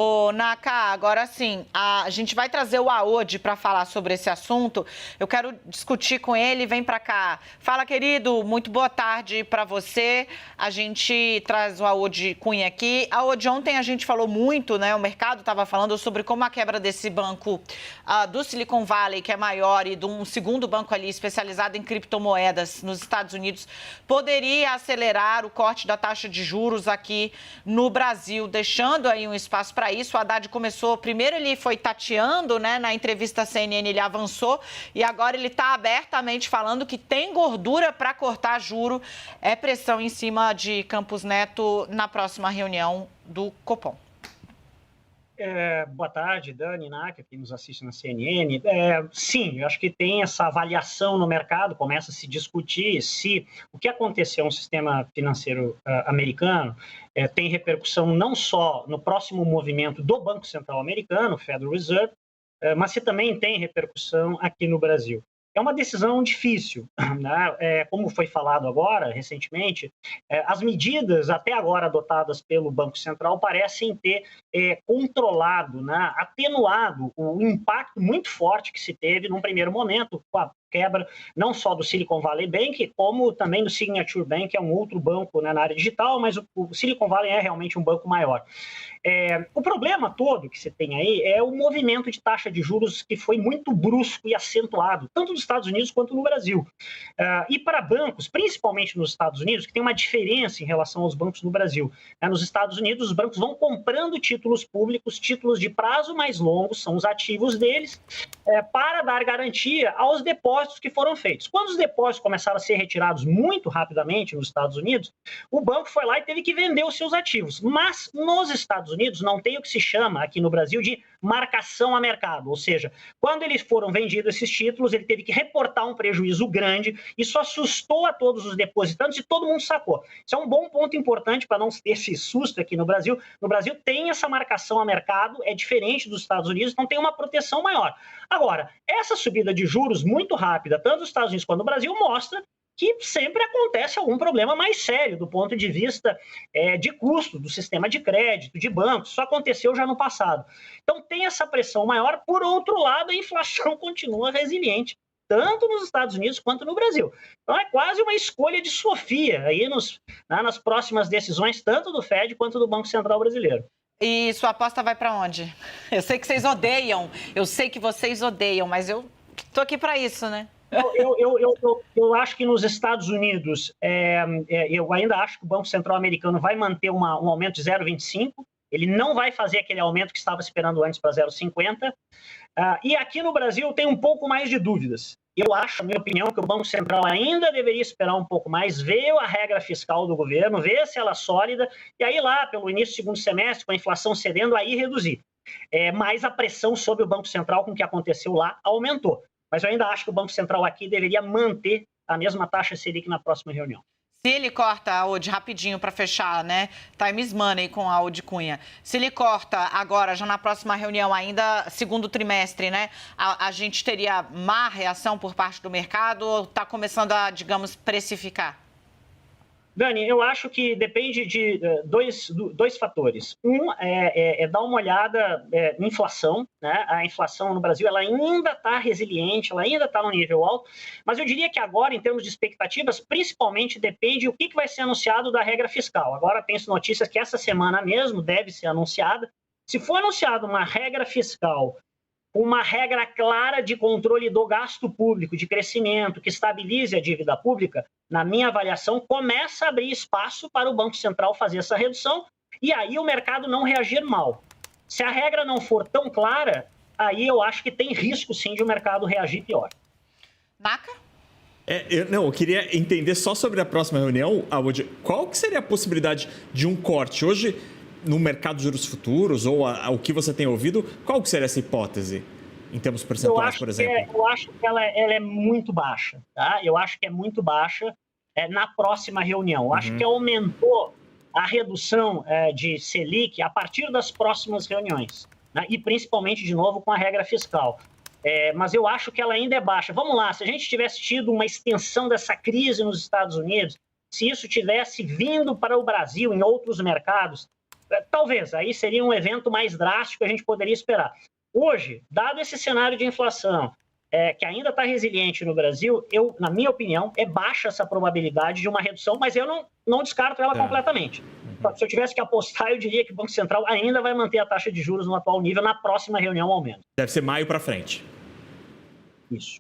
Ô, Naka, agora sim, a gente vai trazer o Aod para falar sobre esse assunto. Eu quero discutir com ele, vem para cá. Fala, querido, muito boa tarde para você. A gente traz o Aod Cunha aqui. Aod, ontem a gente falou muito, né? O mercado estava falando sobre como a quebra desse banco do Silicon Valley, que é maior, e de um segundo banco ali especializado em criptomoedas nos Estados Unidos, poderia acelerar o corte da taxa de juros aqui no Brasil, deixando aí um espaço para isso. O Haddad começou, primeiro ele foi tateando, né, na entrevista à CNN ele avançou e agora ele está abertamente falando que tem gordura para cortar juro. É pressão em cima de Campos Neto na próxima reunião do Copom. Boa tarde, Dani, Naka, que nos assiste na CNN. Sim, eu acho que tem essa avaliação no mercado, começa a se discutir se o que aconteceu no sistema financeiro americano tem repercussão não só no próximo movimento do Banco Central americano, Federal Reserve, mas se também tem repercussão aqui no Brasil. É uma decisão difícil, né? Como foi falado agora, recentemente, as medidas até agora adotadas pelo Banco Central parecem ter controlado, né, atenuado o impacto muito forte que se teve num primeiro momento com a quebra não só do Silicon Valley Bank, como também do Signature Bank, que é um outro banco, né, na área digital, mas o Silicon Valley é realmente um banco maior. O problema todo que você tem aí é o movimento de taxa de juros que foi muito brusco e acentuado, tanto nos Estados Unidos quanto no Brasil. E para bancos, principalmente nos Estados Unidos, que tem uma diferença em relação aos bancos no Brasil. Nos Estados Unidos, os bancos vão comprando títulos públicos, títulos de prazo mais longo, são os ativos deles, para dar garantia aos depósitos que foram feitos. Quando os depósitos começaram a ser retirados muito rapidamente nos Estados Unidos, o banco foi lá e teve que vender os seus ativos. Mas nos Estados Unidos não tem o que se chama aqui no Brasil de marcação a mercado, ou seja, quando eles foram vendidos esses títulos, ele teve que reportar um prejuízo grande, isso assustou a todos os depositantes e todo mundo sacou. Isso é um bom ponto importante para não ter esse susto aqui no Brasil. No Brasil tem essa marcação a mercado, é diferente dos Estados Unidos, então tem uma proteção maior. Agora, essa subida de juros muito rápida, tanto nos Estados Unidos quanto no Brasil, mostra que sempre acontece algum problema mais sério do ponto de vista de custo do sistema de crédito, de bancos. Isso aconteceu já no passado. Então tem essa pressão maior. Por outro lado, a inflação continua resiliente, tanto nos Estados Unidos quanto no Brasil. Então é quase uma escolha de Sofia aí nas próximas decisões, tanto do Fed quanto do Banco Central brasileiro. E sua aposta vai para onde? Eu sei que vocês odeiam, mas eu tô aqui para isso, né? Eu acho que nos Estados Unidos, eu ainda acho que o Banco Central americano vai manter um aumento de 0,25, ele não vai fazer aquele aumento que estava esperando antes para 0,50, e aqui no Brasil eu tenho um pouco mais de dúvidas. Eu acho, na minha opinião, que o Banco Central ainda deveria esperar um pouco mais, ver a regra fiscal do governo, ver se ela é sólida, e aí lá, pelo início do segundo semestre, com a inflação cedendo, aí reduzir. Mas a pressão sobre o Banco Central com o que aconteceu lá aumentou. Mas eu ainda acho que o Banco Central aqui deveria manter a mesma taxa Selic na próxima reunião. Se ele corta, Aod, rapidinho para fechar, né? Times Money com a Aod Cunha. Se ele corta agora, já na próxima reunião, ainda segundo trimestre, né? A gente teria má reação por parte do mercado ou está começando a, digamos, precificar? Dani, eu acho que depende de dois fatores. Um é dar uma olhada em inflação, né? A inflação no Brasil ela ainda está resiliente, ela ainda está no nível alto, mas eu diria que agora, em termos de expectativas, principalmente depende o que vai ser anunciado da regra fiscal. Agora tem notícias que essa semana mesmo deve ser anunciada. Se for anunciada uma regra fiscal, uma regra clara de controle do gasto público, de crescimento, que estabilize a dívida pública, na minha avaliação, começa a abrir espaço para o Banco Central fazer essa redução e aí o mercado não reagir mal. Se a regra não for tão clara, aí eu acho que tem risco, sim, de o mercado reagir pior. Naka? Eu queria entender só sobre a próxima reunião, Aod, qual que seria a possibilidade de um corte? Hoje, no mercado de juros futuros, ou o que você tem ouvido, qual que seria essa hipótese, em termos percentuais, por exemplo? Eu acho que ela é muito baixa, tá? Eu acho que é muito baixa na próxima reunião. Eu acho que aumentou a redução de Selic a partir das próximas reuniões, né? E principalmente, de novo, com a regra fiscal. Mas eu acho que ela ainda é baixa. Vamos lá, se a gente tivesse tido uma extensão dessa crise nos Estados Unidos, se isso tivesse vindo para o Brasil, em outros mercados, talvez, aí seria um evento mais drástico que a gente poderia esperar. Hoje, dado esse cenário de inflação, que ainda está resiliente no Brasil, na minha opinião, é baixa essa probabilidade de uma redução, mas eu não descarto ela completamente. Se eu tivesse que apostar, eu diria que o Banco Central ainda vai manter a taxa de juros no atual nível na próxima reunião ao menos. Deve ser maio para frente. Isso.